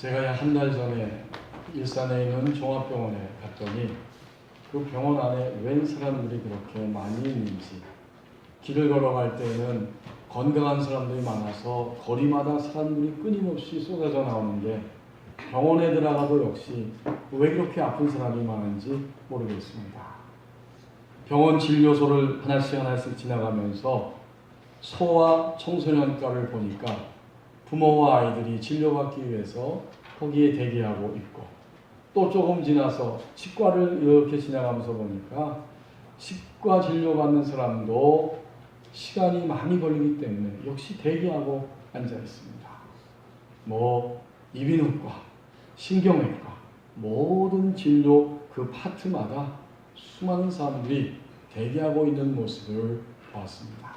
제가 한 달 전에 일산에 있는 종합병원에 갔더니 그 병원 안에 웬 사람들이 그렇게 많이 있는지, 길을 걸어갈 때는 건강한 사람들이 많아서 거리마다 사람들이 끊임없이 쏟아져 나오는데 병원에 들어가도 역시 왜 그렇게 아픈 사람이 많은지 모르겠습니다. 병원 진료소를 하나씩 지나가면서 소아 청소년과를 보니까 부모와 아이들이 진료받기 위해서 거기에 대기하고 있고, 또 조금 지나서 치과를 이렇게 지나가면서 보니까 치과 진료받는 사람도 시간이 많이 걸리기 때문에 역시 대기하고 앉아 있습니다. 이비인후과, 신경외과, 모든 진료 그 파트마다 수많은 사람들이 대기하고 있는 모습을 보았습니다.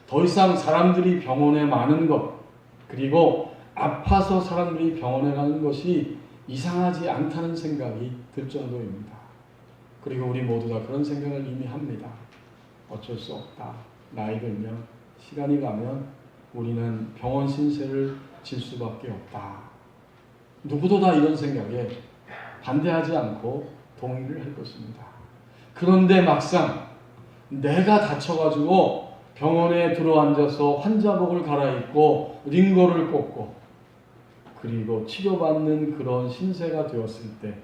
더 이상 사람들이 병원에 많은 것, 그리고 아파서 사람들이 병원에 가는 것이 이상하지 않다는 생각이 들 정도입니다. 그리고 우리 모두 다 그런 생각을 이미 합니다. 어쩔 수 없다. 나이 들면, 시간이 가면 우리는 병원 신세를 질 수밖에 없다. 누구도 다 이런 생각에 반대하지 않고 동의를 할 것입니다. 그런데 막상 내가 다쳐가지고 병원에 들어앉아서 환자복을 갈아입고 링거를 꽂고 그리고 치료받는 그런 신세가 되었을 때,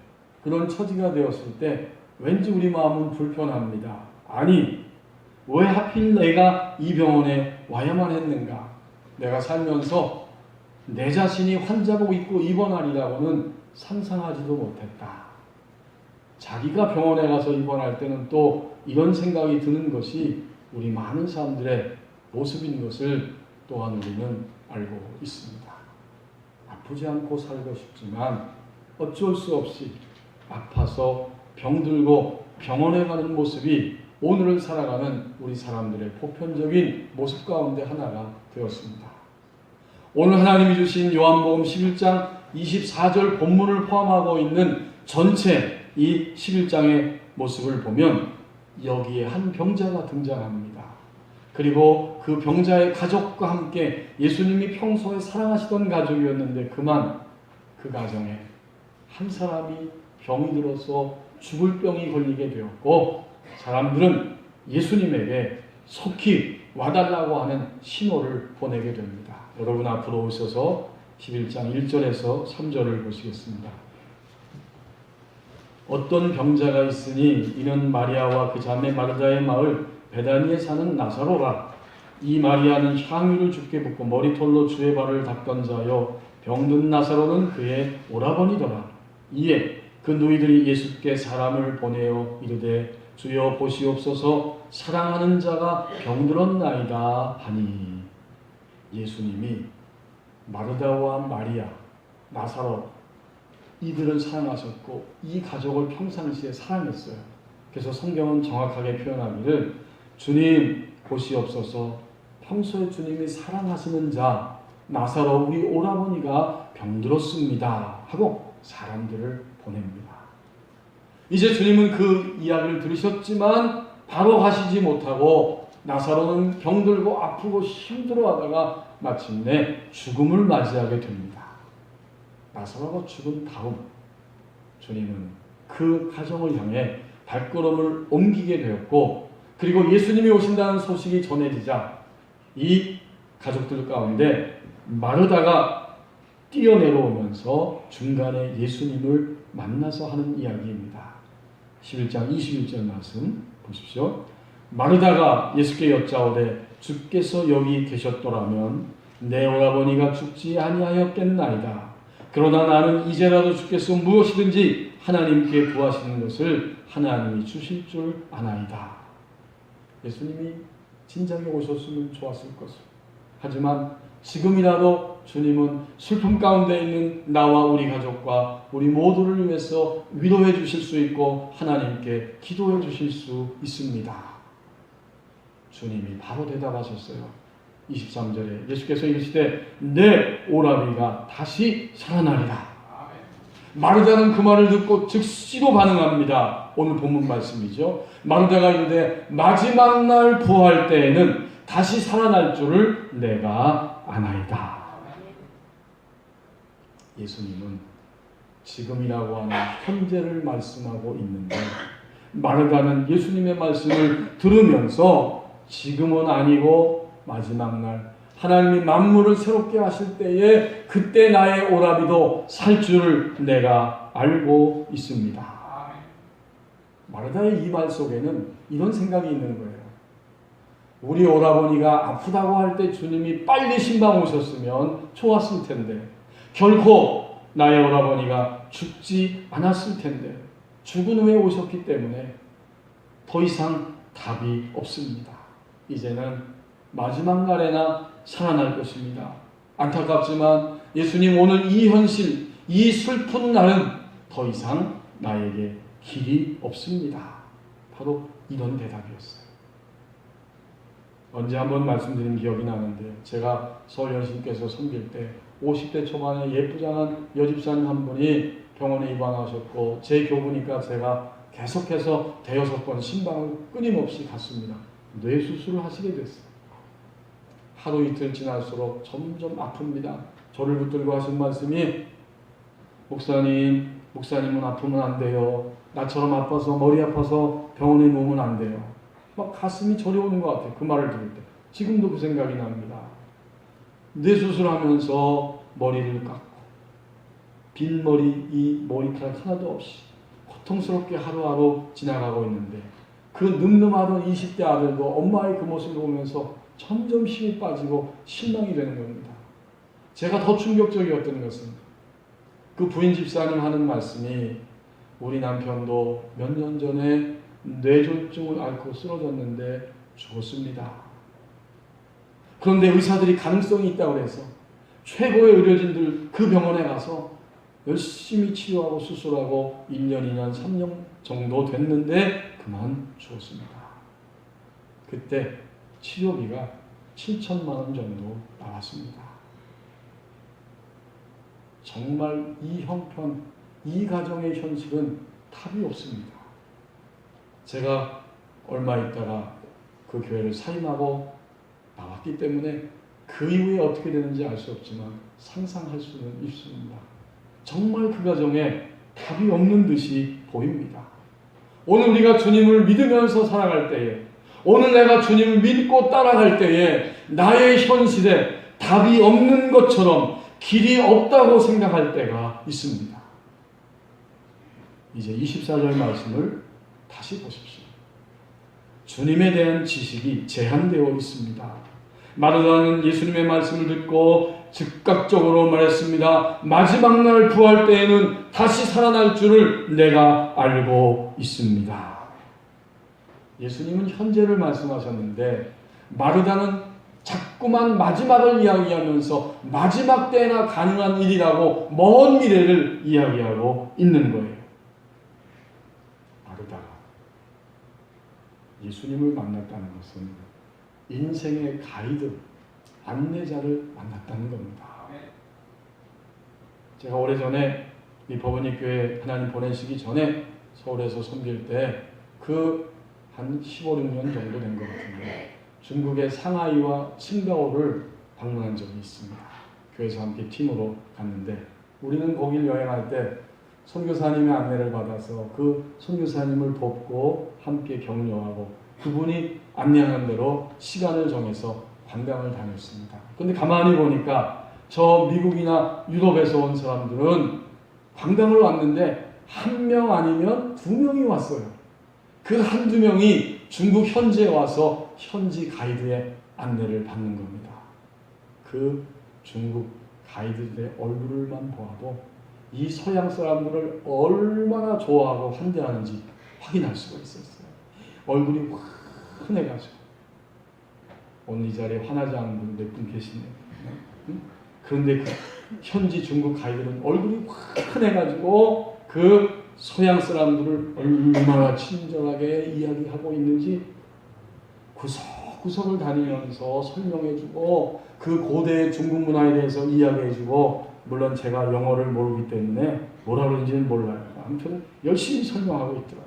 그런 처지가 되었을 때 왠지 우리 마음은 불편합니다. 아니, 왜 하필 내가 이 병원에 와야만 했는가? 내가 살면서 내 자신이 환자복 입고 입원하리라고는 상상하지도 못했다. 자기가 병원에 가서 입원할 때는 또 이런 생각이 드는 것이 우리 많은 사람들의 모습인 것을 또한 우리는 알고 있습니다. 아프지 않고 살고 싶지만 어쩔 수 없이 아파서 병들고 병원에 가는 모습이 오늘을 살아가는 우리 사람들의 보편적인 모습 가운데 하나가 되었습니다. 오늘 하나님이 주신 요한복음 11장 24절 본문을 포함하고 있는 전체 이 11장의 모습을 보면 여기에 한 병자가 등장합니다. 그리고 그 병자의 가족과 함께 예수님이 평소에 사랑하시던 가족이었는데 그만 그 가정에 한 사람이 병이 들어서 죽을 병이 걸리게 되었고, 사람들은 예수님에게 속히 와달라고 하는 신호를 보내게 됩니다. 여러분 앞으로 오셔서 11장 1절에서 3절을 보시겠습니다. 어떤 병자가 있으니 이는 마리아와 그 자매 마르다의 마을 베다니에 사는 나사로라. 이 마리아는 향유를 주께 붓고 머리털로 주의 발을 닦던 자요, 병든 나사로는 그의 오라버니더라. 이에 그 누이들이 예수께 사람을 보내어 이르되 주여 보시옵소서, 사랑하는 자가 병들었나이다 하니. 예수님이 마르다와 마리아, 나사로 이들을 사랑하셨고 이 가족을 평상시에 사랑했어요. 그래서 성경은 정확하게 표현하기를 주님 보시옵소서, 평소에 주님이 사랑하시는 자 나사로 우리 오라버니가 병들었습니다 하고 사람들을 보냅니다. 이제 주님은 그 이야기를 들으셨지만 바로 가시지 못하고 나사로는 병들고 아프고 힘들어하다가 마침내 죽음을 맞이하게 됩니다. 나사로가 죽은 다음 주님은 그 가정을 향해 발걸음을 옮기게 되었고, 그리고 예수님이 오신다는 소식이 전해지자 이 가족들 가운데 마르다가 뛰어내려오면서 중간에 예수님을 만나서 하는 이야기입니다. 11장 21절 말씀 보십시오. 마르다가 예수께 여짜오되 주께서 여기 계셨더라면 내 오라버니가 죽지 아니하였겠나이다. 그러나 나는 이제라도 주께서 무엇이든지 하나님께 구하시는 것을 하나님이 주실 줄 아나이다. 예수님이 진작에 오셨으면 좋았을 것을. 하지만 지금이라도 주님은 슬픔 가운데 있는 나와 우리 가족과 우리 모두를 위해서 위로해 주실 수 있고 하나님께 기도해 주실 수 있습니다. 주님이 바로 대답하셨어요. 23절에 예수께서 이르시되 내 오라비가 다시 살아나리라. 마르다는 그 말을 듣고 즉시로 반응합니다. 오늘 본문 말씀이죠. 마르다가 이르되 마지막 날 부활 때에는 다시 살아날 줄을 내가 아나이다. 예수님은 지금이라고 하는 현재를 말씀하고 있는데 마르다는 예수님의 말씀을 들으면서 지금은 아니고 마지막 날 하나님이 만물을 새롭게 하실 때에 그때 나의 오라비도 살 줄을 내가 알고 있습니다. 마르다의 이 말 속에는 이런 생각이 있는 거예요. 우리 오라버니가 아프다고 할 때 주님이 빨리 신방 오셨으면 좋았을 텐데 결코 나의 오라버니가 죽지 않았을 텐데 죽은 후에 오셨기 때문에 더 이상 답이 없습니다. 이제는 마지막 날에나 살아날 것입니다. 안타깝지만 예수님 오늘 이 현실, 이 슬픈 날은 더 이상 나에게 길이 없습니다. 바로 이런 대답이었어요. 언제 한번 말씀드린 기억이 나는데 제가 서울연신께서 섬길 때 50대 초반에 예쁘장한 여집사님 한 분이 병원에 입원하셨고 제 교부니까 제가 계속해서 대여섯 번 신방을 끊임없이 갔습니다. 뇌수술을 하시게 됐어요. 하루 이틀 지날수록 점점 아픕니다. 저를 붙들고 하신 말씀이 목사님은 아프면 안 돼요. 나처럼 아파서 머리 아파서 병원에 누우면 안 돼요. 막 가슴이 저려오는 것 같아요. 그 말을 들을 때. 지금도 그 생각이 납니다. 뇌수술하면서 머리를 깎고 빈 머리, 이 머리카락 하나도 없이 고통스럽게 하루하루 지나가고 있는데 그 늠름하던 20대 아들도 엄마의 그 모습을 보면서 점점 힘이 빠지고 실망이 되는 겁니다. 제가 더 충격적이었던 것은 그 부인 집사님 하는 말씀이 우리 남편도 몇 년 전에 뇌졸중을 앓고 쓰러졌는데 죽었습니다. 그런데 의사들이 가능성이 있다고 해서 최고의 의료진들 그 병원에 가서 열심히 치료하고 수술하고 1년, 2년, 3년 정도 됐는데 그만 죽었습니다. 그때 치료비가 7천만 원 정도 나왔습니다. 정말 이 형편, 이 가정의 현실은 답이 없습니다. 제가 얼마 있다가 그 교회를 사임하고 나왔기 때문에 그 이후에 어떻게 되는지 알 수 없지만 상상할 수는 있습니다. 정말 그 가정에 답이 없는 듯이 보입니다. 오늘 우리가 주님을 믿으면서 살아갈 때에, 오늘 내가 주님을 믿고 따라갈 때에 나의 현실에 답이 없는 것처럼 길이 없다고 생각할 때가 있습니다. 이제 24절 말씀을 다시 보십시오. 주님에 대한 지식이 제한되어 있습니다. 마르다는 예수님의 말씀을 듣고 즉각적으로 말했습니다. 마지막 날 부활 때에는 다시 살아날 줄을 내가 알고 있습니다. 예수님은 현재를 말씀하셨는데 마르다는 자꾸만 마지막을 이야기하면서 마지막 때나 가능한 일이라고 먼 미래를 이야기하고 있는 거예요. 마르다가 예수님을 만났다는 것은 인생의 가이드, 안내자를 만났다는 겁니다. 제가 오래전에 이 법원이 교회 하나님 보내시기 전에 서울에서 섬길 때 그 한 15, 16년 정도 된 것 같은데 중국의 상하이와 칭다오를 방문한 적이 있습니다. 교회에서 함께 팀으로 갔는데 우리는 거길 여행할 때 선교사님의 안내를 받아서 그 선교사님을 돕고 함께 격려하고 그분이 안내하는 대로 시간을 정해서 관광을 다녔습니다. 그런데 가만히 보니까 저 미국이나 유럽에서 온 사람들은 관광을 왔는데 한 명 아니면 두 명이 왔어요. 그 한두 명이 중국 현지에 와서 현지 가이드의 안내를 받는 겁니다. 그 중국 가이드들의 얼굴만 보아도 이 서양 사람들을 얼마나 좋아하고 환대하는지 확인할 수가 있었어요. 얼굴이 환해가지고 오늘 이 자리에 화나지 않은 분 몇 분 계시네요. 응? 그런데 그 현지 중국 가이드는 얼굴이 환해가지고 그 서양 사람들을 얼마나 친절하게 이야기하고 있는지 구석구석을 다니면서 설명해주고 그 고대 중국 문화에 대해서 이야기해주고 물론 제가 영어를 모르기 때문에 뭐라 그런지는 몰라요. 아무튼 열심히 설명하고 있더라고요.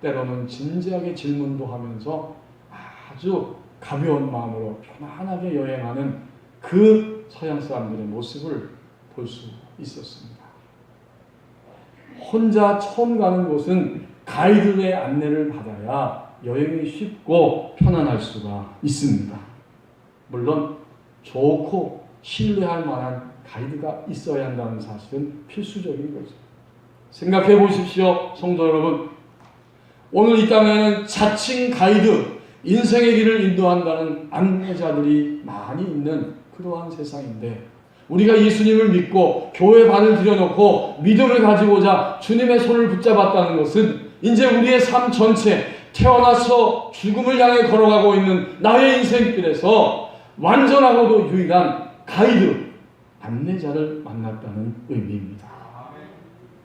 때로는 진지하게 질문도 하면서 아주 가벼운 마음으로 편안하게 여행하는 그 서양 사람들의 모습을 볼 수 있었습니다. 혼자 처음 가는 곳은 가이드의 안내를 받아야 여행이 쉽고 편안할 수가 있습니다. 물론 좋고 신뢰할 만한 가이드가 있어야 한다는 사실은 필수적인 거죠. 생각해 보십시오, 성도 여러분. 오늘 이 땅에는 자칭 가이드, 인생의 길을 인도한다는 안내자들이 많이 있는 그러한 세상인데, 우리가 예수님을 믿고 교회 반을 들여놓고 믿음을 가지고자 주님의 손을 붙잡았다는 것은 이제 우리의 삶 전체, 태어나서 죽음을 향해 걸어가고 있는 나의 인생길에서 완전하고도 유일한 가이드, 안내자를 만났다는 의미입니다.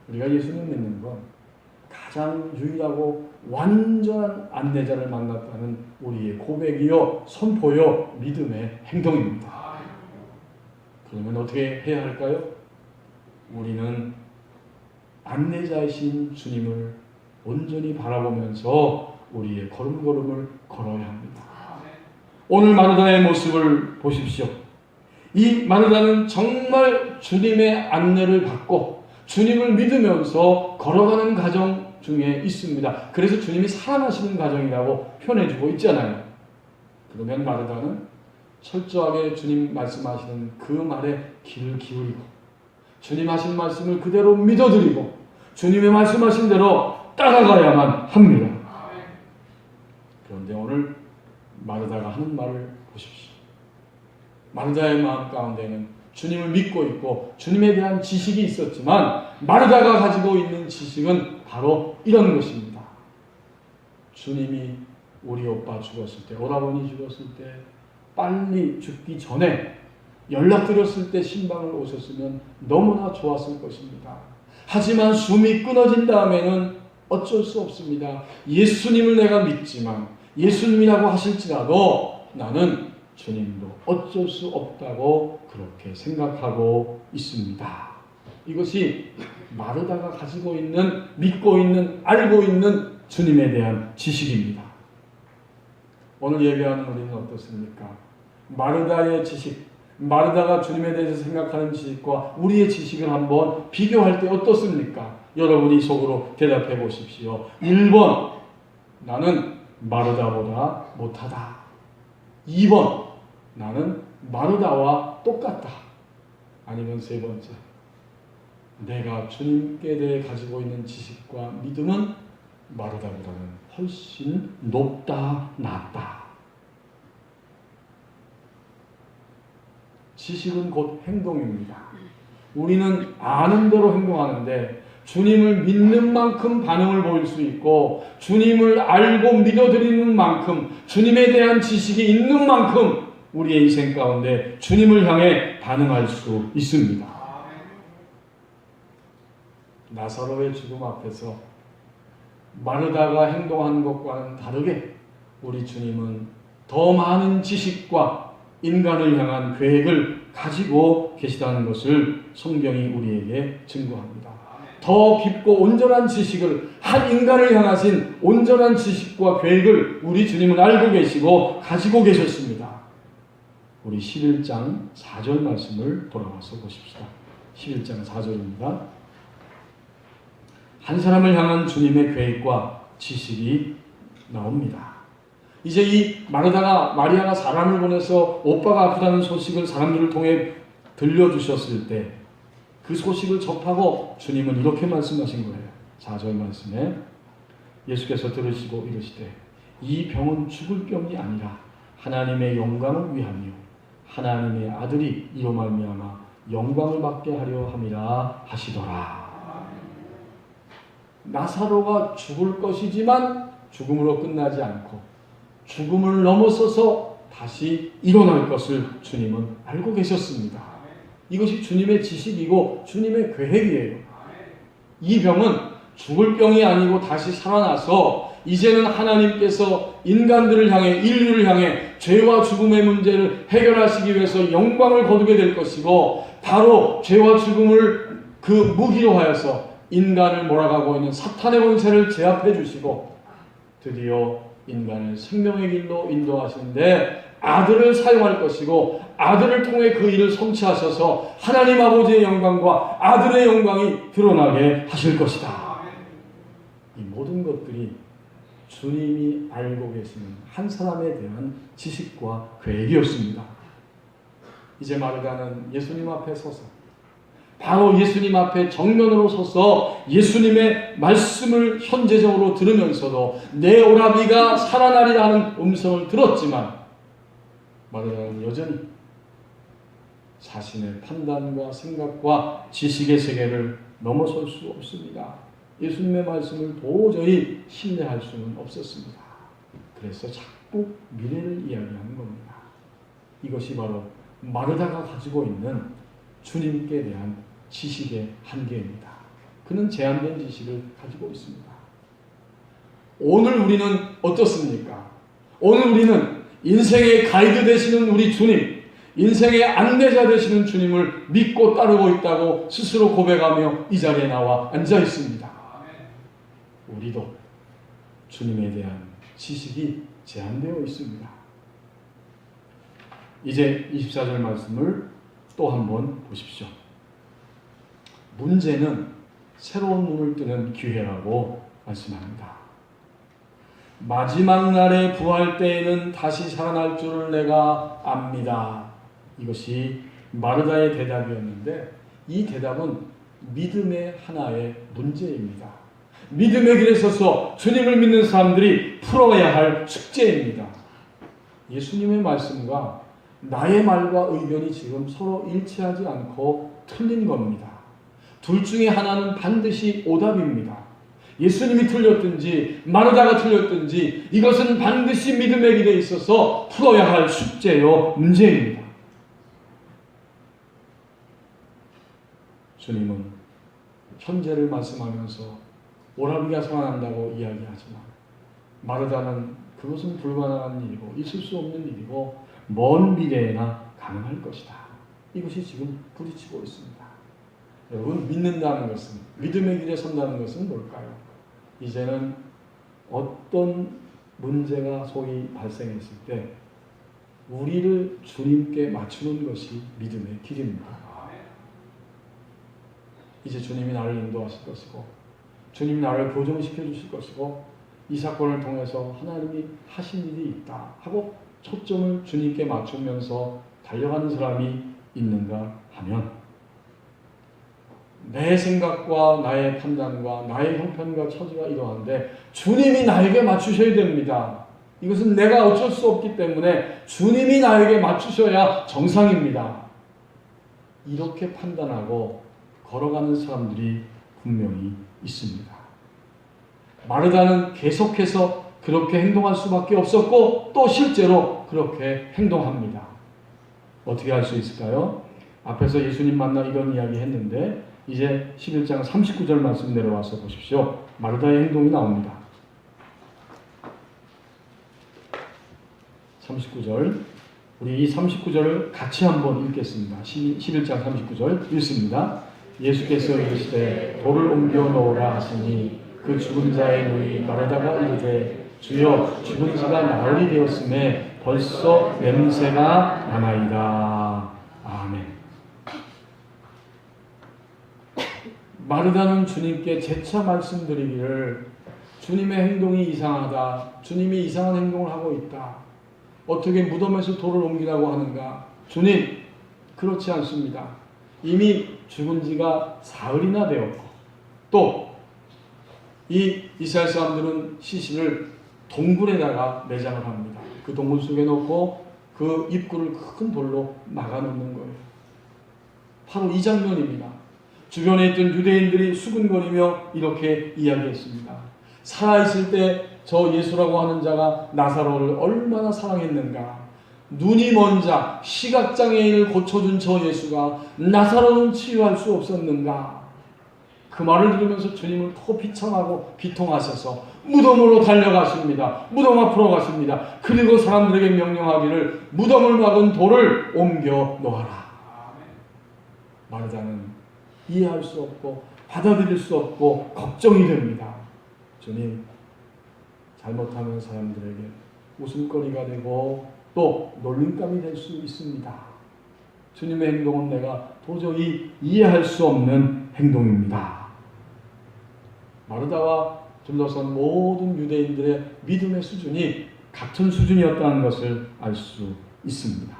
우리가 예수님 믿는 건 가장 유일하고 완전한 안내자를 만났다는 우리의 고백이요, 선포요, 믿음의 행동입니다. 그러면 어떻게 해야 할까요? 우리는 안내자이신 주님을 온전히 바라보면서 우리의 걸음걸음을 걸어야 합니다. 오늘 마르다의 모습을 보십시오. 이 마르다는 정말 주님의 안내를 받고 주님을 믿으면서 걸어가는 과정 중에 있습니다. 그래서 주님이 사랑하시는 과정이라고 표현해주고 있잖아요. 그러면 마르다는 철저하게 주님 말씀하시는 그 말에 귀를 기울이고 주님 하신 말씀을 그대로 믿어드리고 주님의 말씀하신 대로 따라가야만 합니다. 그런데 오늘 마르다가 하는 말을 보십시오. 마르다의 마음 가운데는 주님을 믿고 있고 주님에 대한 지식이 있었지만 마르다가 가지고 있는 지식은 바로 이런 것입니다. 주님이 우리 오빠 죽었을 때, 오라버니 죽었을 때 빨리 죽기 전에 연락드렸을 때 신방을 오셨으면 너무나 좋았을 것입니다. 하지만 숨이 끊어진 다음에는 어쩔 수 없습니다. 예수님을 내가 믿지만 예수님이라고 하실지라도 나는 주님도 어쩔 수 없다고 그렇게 생각하고 있습니다. 이것이 마르다가 가지고 있는, 믿고 있는, 알고 있는 주님에 대한 지식입니다. 오늘 예배하는 우리는 어떻습니까? 마르다의 지식, 마르다가 주님에 대해서 생각하는 지식과 우리의 지식을 한번 비교할 때 어떻습니까? 여러분이 속으로 대답해 보십시오. 1번, 나는 마르다보다 못하다. 2번, 나는 마르다와 똑같다. 아니면 세 번째, 내가 주님께 대해 가지고 있는 지식과 믿음은 마르다보다는 훨씬 높다, 낫다. 지식은 곧 행동입니다. 우리는 아는 대로 행동하는데 주님을 믿는 만큼 반응을 보일 수 있고 주님을 알고 믿어드리는 만큼 주님에 대한 지식이 있는 만큼 우리의 인생 가운데 주님을 향해 반응할 수 있습니다. 나사로의 죽음 앞에서 마르다가 행동한 것과는 다르게 우리 주님은 더 많은 지식과 인간을 향한 계획을 가지고 계시다는 것을 성경이 우리에게 증거합니다. 더 깊고 온전한 지식을, 한 인간을 향하신 온전한 지식과 계획을 우리 주님은 알고 계시고 가지고 계셨습니다. 우리 11장 4절 말씀을 돌아와서 보십시다. 11장 4절입니다. 한 사람을 향한 주님의 계획과 지식이 나옵니다. 이제 이 마리아가 사람을 보내서 오빠가 아프다는 소식을 사람들을 통해 들려주셨을 때 그 소식을 접하고 주님은 이렇게 말씀하신 거예요. 4절 말씀에 예수께서 들으시고 이르시되 이 병은 죽을 병이 아니라 하나님의 영광을 위함이요 하나님의 아들이 이로 말미암아 영광을 받게 하려 함이라 하시더라. 나사로가 죽을 것이지만 죽음으로 끝나지 않고 죽음을 넘어서서 다시 일어날 것을 주님은 알고 계셨습니다. 이것이 주님의 지식이고 주님의 계획이에요. 이 병은 죽을 병이 아니고 다시 살아나서 이제는 하나님께서 인간들을 향해, 인류를 향해 죄와 죽음의 문제를 해결하시기 위해서 영광을 거두게 될 것이고 바로 죄와 죽음을 그 무기로 하여서 인간을 몰아가고 있는 사탄의 권세를 제압해 주시고 드디어 인간을 생명의 길로 인도하시는데 아들을 사용할 것이고 아들을 통해 그 일을 성취하셔서 하나님 아버지의 영광과 아들의 영광이 드러나게 하실 것이다. 이 모든 것들이 주님이 알고 계시는 한 사람에 대한 지식과 계획이었습니다. 이제 마르다는 예수님 앞에 서서 바로 예수님 앞에 정면으로 서서 예수님의 말씀을 현재적으로 들으면서도 내 오라비가 살아나리라는 음성을 들었지만 마르다는 여전히 자신의 판단과 생각과 지식의 세계를 넘어설 수 없습니다. 예수님의 말씀을 도저히 신뢰할 수는 없었습니다. 그래서 자꾸 미래를 이야기하는 겁니다. 이것이 바로 마르다가 가지고 있는 주님께 대한 지식의 한계입니다. 그는 제한된 지식을 가지고 있습니다. 오늘 우리는 어떻습니까? 오늘 우리는 인생의 가이드 되시는 우리 주님, 인생의 안내자 되시는 주님을 믿고 따르고 있다고 스스로 고백하며 이 자리에 나와 앉아 있습니다. 우리도 주님에 대한 지식이 제한되어 있습니다. 이제 24절 말씀을 또 한번 보십시오. 문제는 새로운 눈을 뜨는 기회라고 말씀합니다. 마지막 날에 부활 때에는 다시 살아날 줄을 내가 압니다. 이것이 마르다의 대답이었는데 이 대답은 믿음의 하나의 문제입니다. 믿음의 길에 서서 주님을 믿는 사람들이 풀어야 할 숙제입니다. 예수님의 말씀과 나의 말과 의견이 지금 서로 일치하지 않고 틀린 겁니다. 둘 중에 하나는 반드시 오답입니다. 예수님이 틀렸든지 마르다가 틀렸든지 이것은 반드시 믿음의 길에 있어서 풀어야 할 숙제요 문제입니다. 주님은 현재를 말씀하면서 오라비가 살아난다고 이야기하지만 마르다는 그것은 불가능한 일이고 있을 수 없는 일이고 먼 미래에나 가능할 것이다. 이것이 지금 부딪히고 있습니다. 여러분, 믿는다는 것은, 믿음의 길에 선다는 것은 뭘까요? 이제는 어떤 문제가 소위 발생했을 때 우리를 주님께 맞추는 것이 믿음의 길입니다. 이제 주님이 나를 인도하실 것이고 주님이 나를 교정시켜 주실 것이고 이 사건을 통해서 하나님이 하신 일이 있다 하고 초점을 주님께 맞추면서 달려가는 사람이 있는가 하면 내 생각과 나의 판단과 나의 형편과 처지가 이러한데 주님이 나에게 맞추셔야 됩니다. 이것은 내가 어쩔 수 없기 때문에 주님이 나에게 맞추셔야 정상입니다. 이렇게 판단하고 걸어가는 사람들이 분명히 있습니다. 마르다는 계속해서 그렇게 행동할 수밖에 없었고 또 실제로 그렇게 행동합니다. 어떻게 할 수 있을까요? 앞에서 예수님 만나 이런 이야기 했는데 이제 11장 39절 말씀 내려와서 보십시오. 마르다의 행동이 나옵니다. 39절 우리 이 39절을 같이 한번 읽겠습니다. 11장 39절 읽습니다. 예수께서 이르시되 돌을 옮겨 놓으라 하시니 그 죽은 자의 누이 마르다가 이르되 주여 죽은 지가 나흘이 되었음에 벌써 냄새가 나나이다. 아멘. 마르다는 주님께 재차 말씀드리기를 주님의 행동이 이상하다. 주님이 이상한 행동을 하고 있다. 어떻게 무덤에서 돌을 옮기라고 하는가? 주님, 그렇지 않습니다. 이미 죽은 지가 사흘이나 되었고 또 이 이스라엘 사람들은 시신을 동굴에다가 내장을 합니다. 그 동굴 속에 넣고 그 입구를 큰 돌로 막아놓는 거예요. 바로 이 장면입니다. 주변에 있던 유대인들이 수군거리며 이렇게 이야기했습니다. 살아있을 때 저 예수라고 하는 자가 나사로를 얼마나 사랑했는가. 눈이 먼 자, 시각장애인을 고쳐준 저 예수가 나사로는 치유할 수 없었는가. 그 말을 들으면서 주님은 더 비참하고 비통하셔서 무덤으로 달려가십니다. 무덤 앞으로 가십니다. 그리고 사람들에게 명령하기를 무덤을 막은 돌을 옮겨 놓아라. 마르다는 이해할 수 없고 받아들일 수 없고 걱정이 됩니다. 주님, 잘못하면 사람들에게 웃음거리가 되고 또 놀림감이 될 수 있습니다. 주님의 행동은 내가 도저히 이해할 수 없는 행동입니다. 마르다와 둘러선 모든 유대인들의 믿음의 수준이 같은 수준이었다는 것을 알 수 있습니다.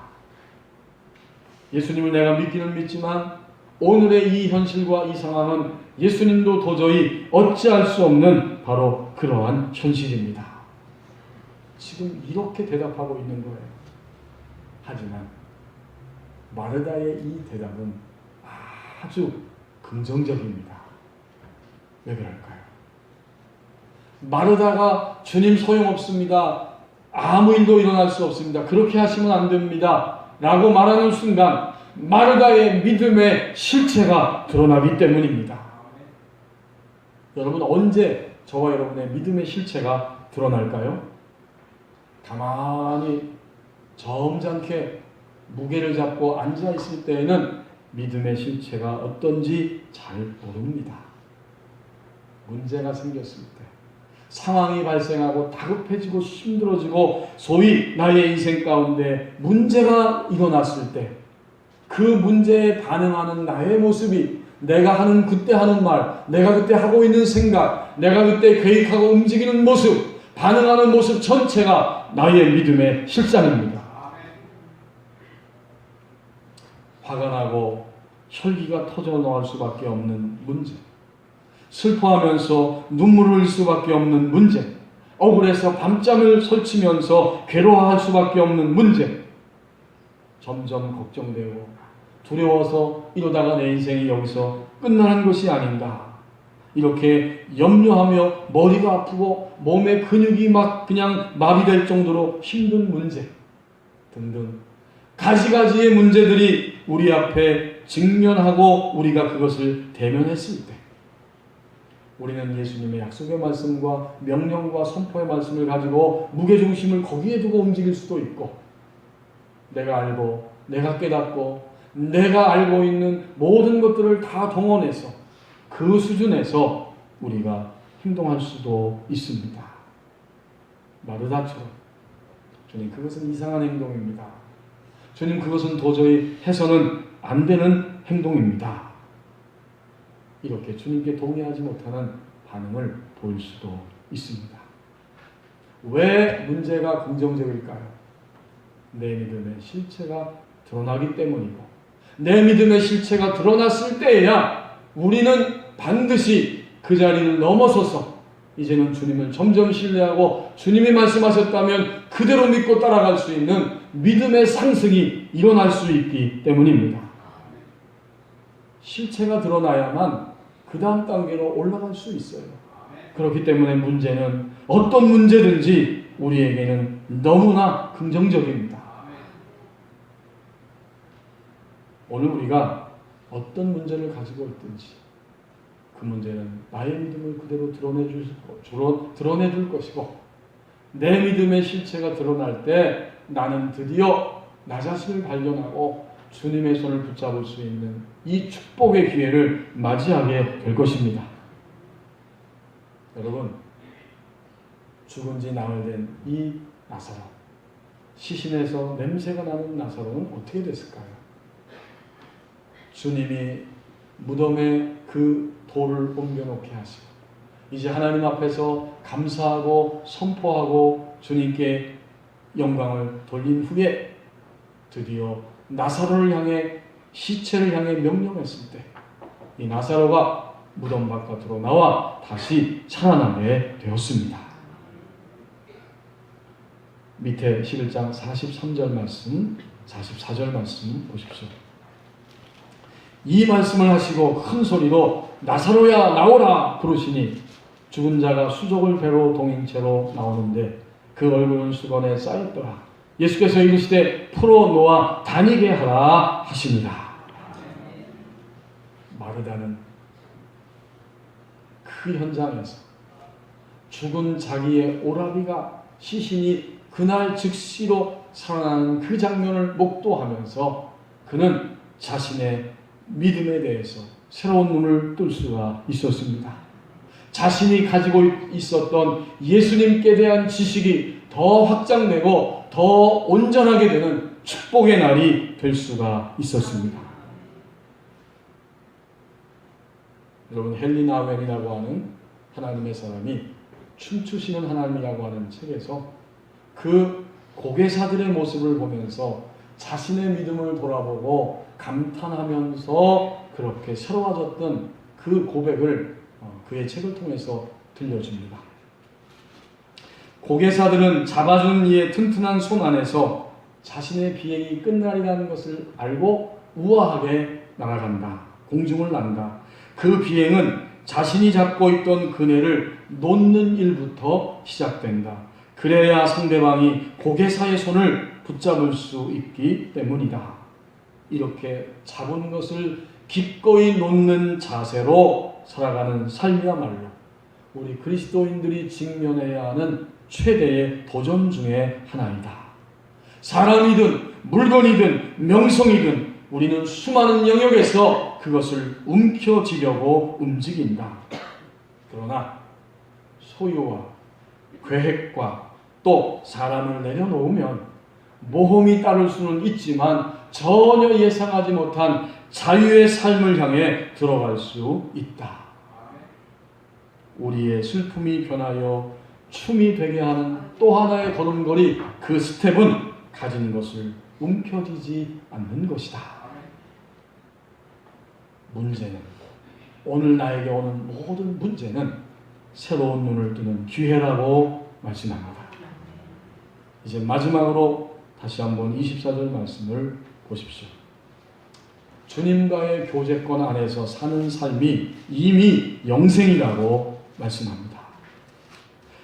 예수님을 내가 믿기는 믿지만 오늘의 이 현실과 이 상황은 예수님도 도저히 어찌할 수 없는 바로 그러한 현실입니다. 지금 이렇게 대답하고 있는 거예요. 하지만 마르다의 이 대답은 아주 긍정적입니다. 왜 그럴까요? 마르다가 주님 소용없습니다. 아무 일도 일어날 수 없습니다. 그렇게 하시면 안 됩니다. 라고 말하는 순간 마르다의 믿음의 실체가 드러나기 때문입니다. 여러분, 언제 저와 여러분의 믿음의 실체가 드러날까요? 가만히 점잖게 무게를 잡고 앉아 있을 때에는 믿음의 실체가 어떤지 잘 모릅니다. 문제가 생겼을 때, 상황이 발생하고 다급해지고 힘들어지고 소위 나의 인생 가운데 문제가 일어났을 때 그 문제에 반응하는 나의 모습이 내가 하는 그때 하는 말, 내가 그때 하고 있는 생각, 내가 그때 계획하고 움직이는 모습, 반응하는 모습 전체가 나의 믿음의 실상입니다. 화가 나고 혈기가 터져 나올 수밖에 없는 문제, 슬퍼하면서 눈물을 흘릴 수밖에 없는 문제, 억울해서 밤잠을 설치면서 괴로워할 수밖에 없는 문제, 점점 걱정되고 두려워서 이러다가 내 인생이 여기서 끝나는 것이 아닌가, 이렇게 염려하며 머리가 아프고 몸의 근육이 막 그냥 마비될 정도로 힘든 문제 등등 가지가지의 문제들이 우리 앞에 직면하고 우리가 그것을 대면했을 때 우리는 예수님의 약속의 말씀과 명령과 선포의 말씀을 가지고 무게중심을 거기에 두고 움직일 수도 있고, 내가 알고 내가 깨닫고 내가 알고 있는 모든 것들을 다 동원해서 그 수준에서 우리가 행동할 수도 있습니다. 마르다처럼 주님, 그것은 이상한 행동입니다. 주님, 그것은 도저히 해서는 안 되는 행동입니다. 이렇게 주님께 동의하지 못하는 반응을 보일 수도 있습니다. 왜 문제가 긍정적일까요? 내 믿음의 실체가 드러나기 때문이고, 내 믿음의 실체가 드러났을 때에야 우리는 반드시 그 자리를 넘어서서 이제는 주님을 점점 신뢰하고 주님이 말씀하셨다면 그대로 믿고 따라갈 수 있는 믿음의 상승이 일어날 수 있기 때문입니다. 실체가 드러나야만 그 다음 단계로 올라갈 수 있어요. 그렇기 때문에 문제는 어떤 문제든지 우리에게는 너무나 긍정적입니다. 오늘 우리가 어떤 문제를 가지고 있든지 그 문제는 나의 믿음을 그대로 드러내줄 것이고, 내 믿음의 실체가 드러날 때 나는 드디어 나 자신을 발견하고 주님의 손을 붙잡을 수 있는 이 축복의 기회를 맞이하게 될 것입니다. 여러분, 죽은 지 나흘 된 이 나사로, 시신에서 냄새가 나는 나사로는 어떻게 됐을까요? 주님이 무덤에 그 돌을 옮겨놓게 하시고 이제 하나님 앞에서 감사하고 선포하고 주님께 영광을 돌린 후에 드디어 나사로를 향해, 시체를 향해 명령했을 때 이 나사로가 무덤 바깥으로 나와 다시 살아나게 되었습니다. 밑에 11장 43절 말씀, 44절 말씀 보십시오. 이 말씀을 하시고 큰 소리로 나사로야 나오라 부르시니 죽은 자가 수족을 배로 동인 채로 나오는데 그 얼굴은 수건에 쌓였더라. 예수께서 이르시되 풀어놓아 다니게 하라 하십니다. 마르다는 그 현장에서 죽은 자기의 오라비가, 시신이 그날 즉시로 살아나는 그 장면을 목도하면서 그는 자신의 믿음에 대해서 새로운 눈을 뜰 수가 있었습니다. 자신이 가지고 있었던 예수님께 대한 지식이 더 확장되고 더 온전하게 되는 축복의 날이 될 수가 있었습니다. 여러분, 헨리 나우엔이라고 하는 하나님의 사람이 춤추시는 하나님이라고 하는 책에서 그 고개사들의 모습을 보면서 자신의 믿음을 돌아보고 감탄하면서 그렇게 새로워졌던 그 고백을 그의 책을 통해서 들려줍니다. 고개사들은 잡아준 이의 튼튼한 손 안에서 자신의 비행이 끝날이라는 것을 알고 우아하게 날아간다. 공중을 난다. 그 비행은 자신이 잡고 있던 그네를 놓는 일부터 시작된다. 그래야 상대방이 고개사의 손을 붙잡을 수 있기 때문이다. 이렇게 잡은 것을 기꺼이 놓는 자세로 살아가는 삶이야말로 우리 그리스도인들이 직면해야 하는 최대의 도전 중에 하나이다. 사람이든 물건이든 명성이든 우리는 수많은 영역에서 그것을 움켜쥐려고 움직인다. 그러나 소유와 계획과 또 사람을 내려놓으면 모험이 따를 수는 있지만 전혀 예상하지 못한 자유의 삶을 향해 들어갈 수 있다. 우리의 슬픔이 변하여 춤이 되게 하는 또 하나의 걸음걸이, 그 스텝은 가진 것을 움켜쥐지 않는 것이다. 문제는, 오늘 나에게 오는 모든 문제는 새로운 눈을 뜨는 기회라고 말씀합니다. 이제 마지막으로 다시 한번 24절 말씀을 보십시오. 주님과의 교제권 안에서 사는 삶이 이미 영생이라고 말씀합니다.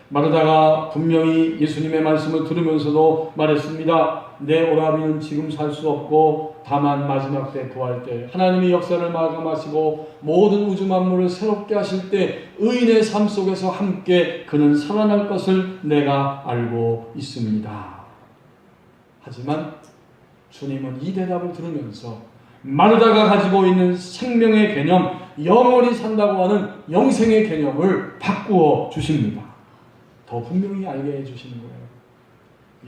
마르다가 분명히 예수님의 말씀을 들으면서도 말했습니다. 내 오라비는 지금 살 수 없고 다만 마지막 때 구할 때 하나님이 역사를 마감하시고 모든 우주 만물을 새롭게 하실 때 의인의 삶 속에서 함께 그는 살아날 것을 내가 알고 있습니다. 하지만 주님은 이 대답을 들으면서 마르다가 가지고 있는 생명의 개념, 영원히 산다고 하는 영생의 개념을 바꾸어 주십니다. 더 분명히 알게 해주시는 거예요.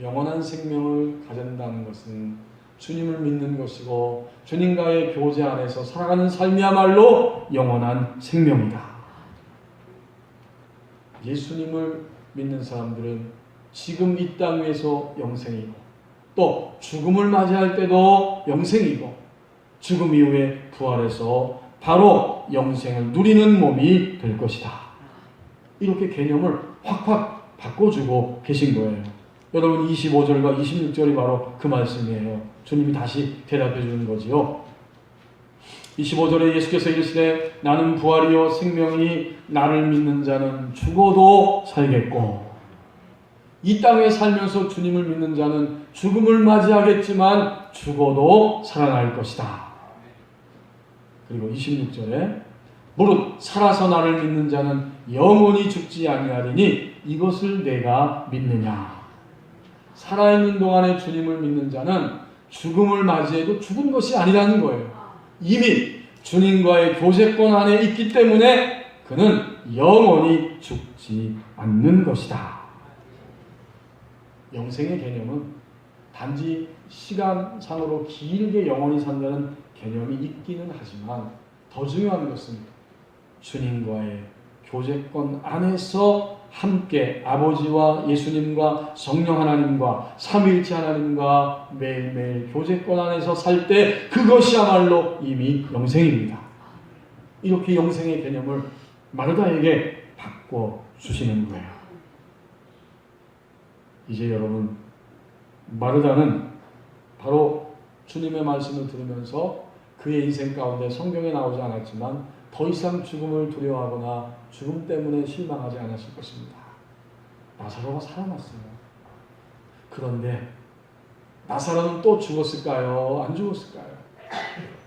영원한 생명을 가진다는 것은 주님을 믿는 것이고 주님과의 교제 안에서 살아가는 삶이야말로 영원한 생명이다. 예수님을 믿는 사람들은 지금 이 땅 위에서 영생이고 또 죽음을 맞이할 때도 영생이고 죽음 이후에 부활해서 바로 영생을 누리는 몸이 될 것이다. 이렇게 개념을 확확 바꿔주고 계신 거예요. 여러분, 25절과 26절이 바로 그 말씀이에요. 주님이 다시 대답해 주는 거지요. 25절에 예수께서 이르시되 나는 부활이요 생명이 나를 믿는 자는 죽어도 살겠고, 이 땅에 살면서 주님을 믿는 자는 죽음을 맞이하겠지만 죽어도 살아날 것이다. 그리고 26절에 무릇 살아서 나를 믿는 자는 영원히 죽지 아니하리니 이것을 내가 믿느냐. 살아있는 동안에 주님을 믿는 자는 죽음을 맞이해도 죽은 것이 아니라는 거예요. 이미 주님과의 교제권 안에 있기 때문에 그는 영원히 죽지 않는 것이다. 영생의 개념은 단지 시간상으로 길게 영원히 산다는 개념이 있기는 하지만 더 중요한 것은 주님과의 교제권 안에서 함께 아버지와 예수님과 성령 하나님과 삼위일체 하나님과 매일매일 교제권 안에서 살 때 그것이야말로 이미 영생입니다. 이렇게 영생의 개념을 마르다에게 바꿔주시는 거예요. 이제 여러분, 마르다는 바로 주님의 말씀을 들으면서 그의 인생 가운데 성경에 나오지 않았지만 더 이상 죽음을 두려워하거나 죽음 때문에 실망하지 않았을 것입니다. 나사로가 살아났어요. 그런데 나사로는 또 죽었을까요? 안 죽었을까요?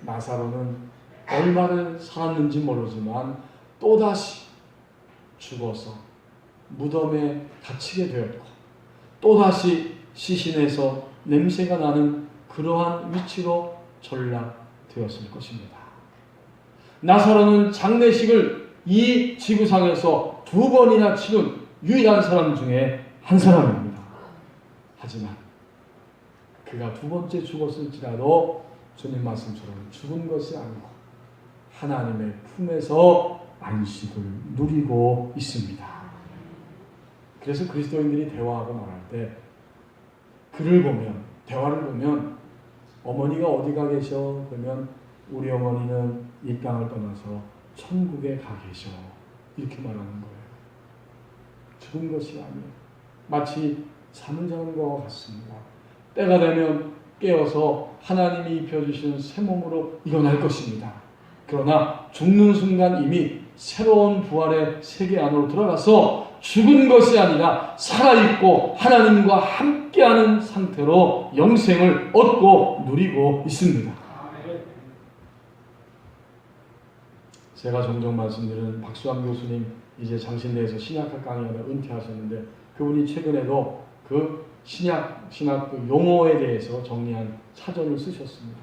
나사로는 얼마를 살았는지 모르지만 또다시 죽어서 무덤에 갇히게 되었고 또다시 시신에서 냄새가 나는 그러한 위치로 전락되었을 것입니다. 나사로는 장례식을 이 지구상에서 2번이나 치른 유일한 사람 중에 한 사람입니다. 하지만 그가 2번째 죽었을지라도 주님 말씀처럼 죽은 것이 아니고 하나님의 품에서 안식을 누리고 있습니다. 그래서 그리스도인들이 대화하고 말할 때 대화를 보면 어머니가 어디 가 계셔? 그러면 우리 어머니는 이 땅을 떠나서 천국에 가 계셔. 이렇게 말하는 거예요. 죽은 것이 아니에요. 마치 잠을 자는 것과 같습니다. 때가 되면 깨어서 하나님이 입혀주시는 새 몸으로 일어날 것입니다. 그러나 죽는 순간 이미 새로운 부활의 세계 안으로 들어가서 죽은 것이 아니라 살아있고 하나님과 함께하는 상태로 영생을 얻고 누리고 있습니다. 제가 종종 말씀드리는 박수환 교수님, 이제 장신대에서 신약학 강의하다 은퇴하셨는데 그분이 최근에도 그 신약 그 용어에 대해서 정리한 사전을 쓰셨습니다.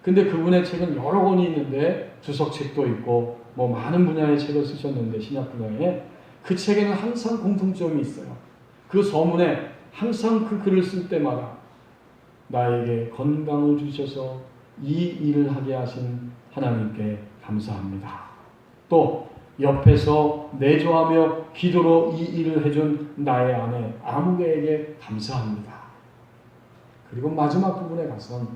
근데 그분의 책은 여러 권이 있는데 주석책도 있고 뭐 많은 분야의 책을 쓰셨는데 신약 분야에 그 책에는 항상 공통점이 있어요. 그 서문에 항상 그 글을 쓸 때마다 나에게 건강을 주셔서 이 일을 하게 하신 하나님께 감사합니다. 또 옆에서 내조하며 기도로 이 일을 해준 나의 아내 아무개에게 감사합니다. 그리고 마지막 부분에 가선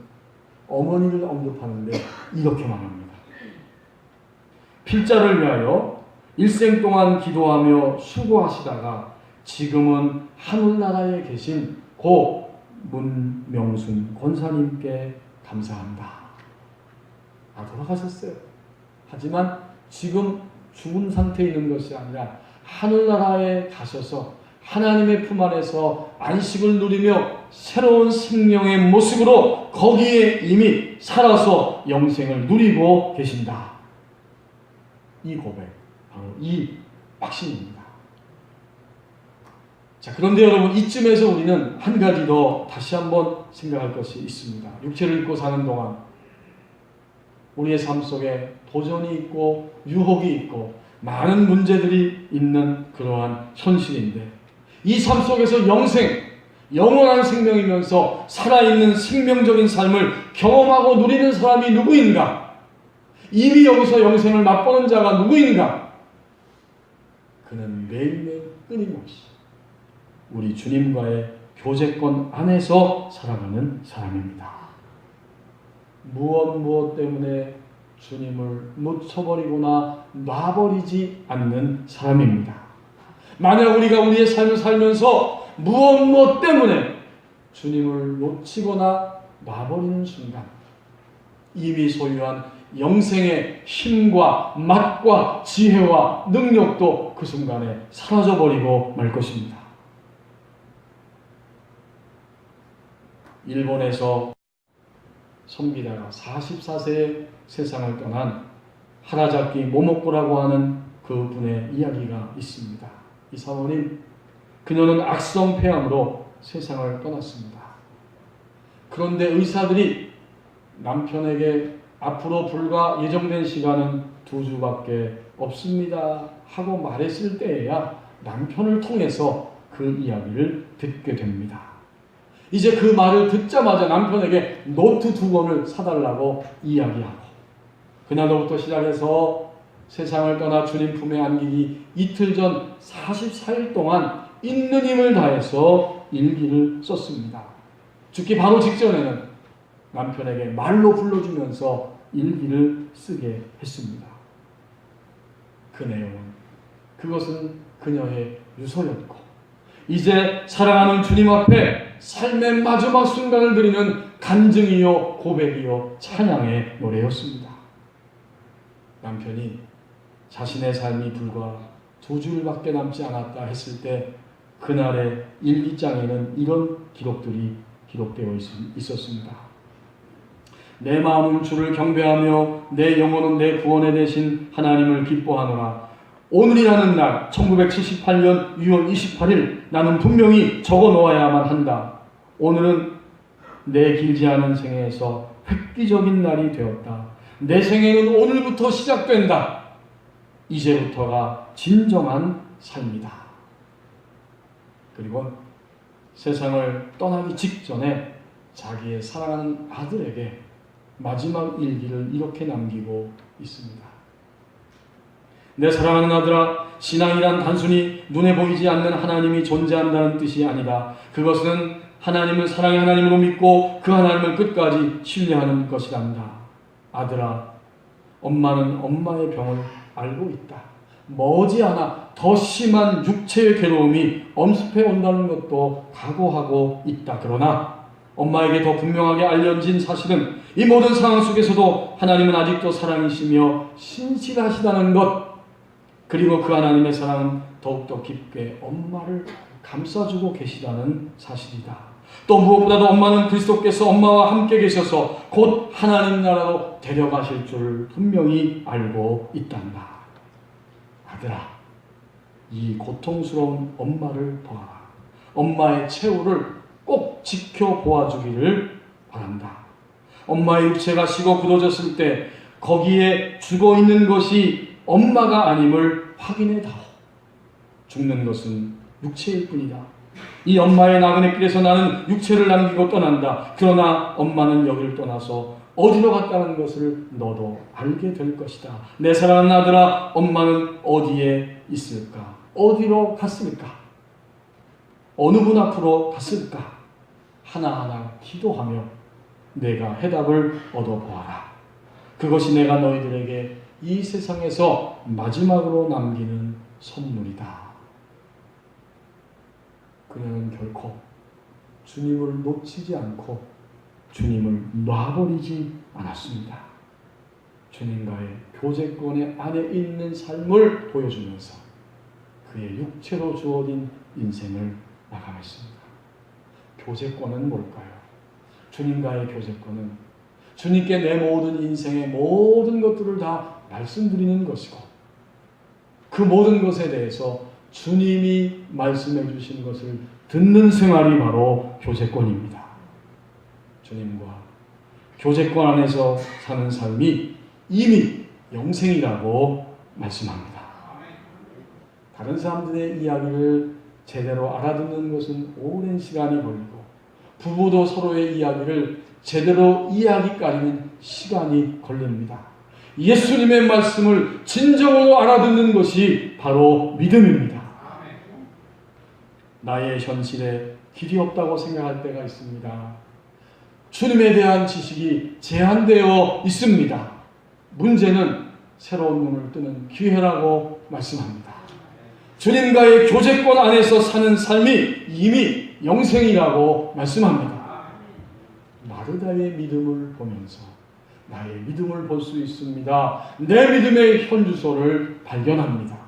어머니를 언급하는데 이렇게 말합니다. 필자를 위하여 일생 동안 기도하며 수고하시다가 지금은 하늘나라에 계신 고 문명순 권사님께 감사합니다. 돌아가셨어요. 하지만 지금 죽은 상태에 있는 것이 아니라 하늘나라에 가셔서 하나님의 품 안에서 안식을 누리며 새로운 생명의 모습으로 거기에 이미 살아서 영생을 누리고 계신다. 이 고백, 바로 이 확신입니다. 자, 그런데 여러분, 이쯤에서 우리는 한 가지 더 다시 한번 생각할 것이 있습니다. 육체를 입고 사는 동안 우리의 삶 속에 도전이 있고 유혹이 있고 많은 문제들이 있는 그러한 현실인데 이 삶 속에서 영원한 생명이면서 살아있는 생명적인 삶을 경험하고 누리는 사람이 누구인가? 이미 여기서 영생을 맛보는 자가 누구인가? 그는 매일매일 끊임없이 우리 주님과의 교제권 안에서 살아가는 사람입니다. 무엇 때문에 주님을 놓쳐버리거나 놔버리지 않는 사람입니다. 만약 우리가 우리의 삶을 살면서 무엇 때문에 주님을 놓치거나 놔버리는 순간 이미 소유한 영생의 힘과 맛과 지혜와 능력도 그 순간에 사라져버리고 말 것입니다. 일본에서 섬기다가 44세에 세상을 떠난 하라자키 모모코라고 하는 그 분의 이야기가 있습니다. 이 사모님, 그녀는 악성 폐암으로 세상을 떠났습니다. 그런데 의사들이 남편에게 앞으로 불과 예정된 시간은 2주밖에 없습니다 하고 말했을 때에야 남편을 통해서 그 이야기를 듣게 됩니다. 이제 그 말을 듣자마자 남편에게 노트 2권을 사달라고 이야기하고 그날로부터 시작해서 세상을 떠나 주님 품에 안기기 이틀 전 44일 동안 있는 힘을 다해서 일기를 썼습니다. 죽기 바로 직전에는 남편에게 말로 불러주면서 일기를 쓰게 했습니다. 그 내용은 그것은 그녀의 유서였고 이제 사랑하는 주님 앞에 삶의 마지막 순간을 드리는 간증이요 고백이요 찬양의 노래였습니다. 남편이 자신의 삶이 불과 2주일밖에 남지 않았다 했을 때 그날의 일기장에는 이런 기록들이 기록되어 있었습니다. 내 마음은 주를 경배하며 내 영혼은 내 구원에 대신 하나님을 기뻐하노라. 오늘이라는 날 1978년 6월 28일 나는 분명히 적어놓아야만 한다. 오늘은 내 길지 않은 생애에서 획기적인 날이 되었다. 내 생애는 오늘부터 시작된다. 이제부터가 진정한 삶이다. 그리고 세상을 떠나기 직전에 자기의 사랑하는 아들에게 마지막 일기를 이렇게 남기고 있습니다. 내 사랑하는 아들아, 신앙이란 단순히 눈에 보이지 않는 하나님이 존재한다는 뜻이 아니다. 그것은 하나님을 사랑의 하나님으로 믿고 그 하나님을 끝까지 신뢰하는 것이란다. 아들아, 엄마는 엄마의 병을 알고 있다. 머지않아 더 심한 육체의 괴로움이 엄습해 온다는 것도 각오하고 있다. 그러나 엄마에게 더 분명하게 알려진 사실은 이 모든 상황 속에서도 하나님은 아직도 사랑이시며 신실하시다는 것, 그리고 그 하나님의 사랑은 더욱더 깊게 엄마를 감싸주고 계시다는 사실이다. 또 무엇보다도 엄마는 그리스도께서 엄마와 함께 계셔서 곧 하나님 나라로 데려가실 줄 분명히 알고 있단다. 아들아, 이 고통스러운 엄마를 보아라. 엄마의 최후를 꼭 지켜보아주기를 바란다. 엄마의 육체가 식어 굳어졌을 때 거기에 죽어있는 것이 엄마가 아님을 확인해다오. 죽는 것은 육체일 뿐이다. 이 엄마의 나그네 길에서 나는 육체를 남기고 떠난다. 그러나 엄마는 여기를 떠나서 어디로 갔다는 것을 너도 알게 될 것이다. 내 사랑하는 아들아, 엄마는 어디에 있을까? 어디로 갔을까? 어느 분 앞으로 갔을까? 하나하나 기도하며 내가 해답을 얻어보아라. 그것이 내가 너희들에게 이 세상에서 마지막으로 남기는 선물이다. 그녀는 결코 주님을 놓치지 않고 주님을 놔버리지 않았습니다. 주님과의 교제권 안에 있는 삶을 보여주면서 그의 육체로 주어진 인생을 나가했습니다. 교제권은 뭘까요? 주님과의 교제권은 주님께 내 모든 인생의 모든 것들을 다 말씀드리는 것이고 그 모든 것에 대해서 주님이 말씀해 주신 것을 듣는 생활이 바로 교제권입니다. 주님과 교제권 안에서 사는 삶이 이미 영생이라고 말씀합니다. 다른 사람들의 이야기를 제대로 알아듣는 것은 오랜 시간이 걸리고 부부도 서로의 이야기를 제대로 이해하기까지는 시간이 걸립니다. 예수님의 말씀을 진정으로 알아듣는 것이 바로 믿음입니다. 나의 현실에 길이 없다고 생각할 때가 있습니다. 주님에 대한 지식이 제한되어 있습니다. 문제는 새로운 눈을 뜨는 기회라고 말씀합니다. 주님과의 교제권 안에서 사는 삶이 이미 영생이라고 말씀합니다. 마르다의 믿음을 보면서 나의 믿음을 볼 수 있습니다. 내 믿음의 현주소를 발견합니다.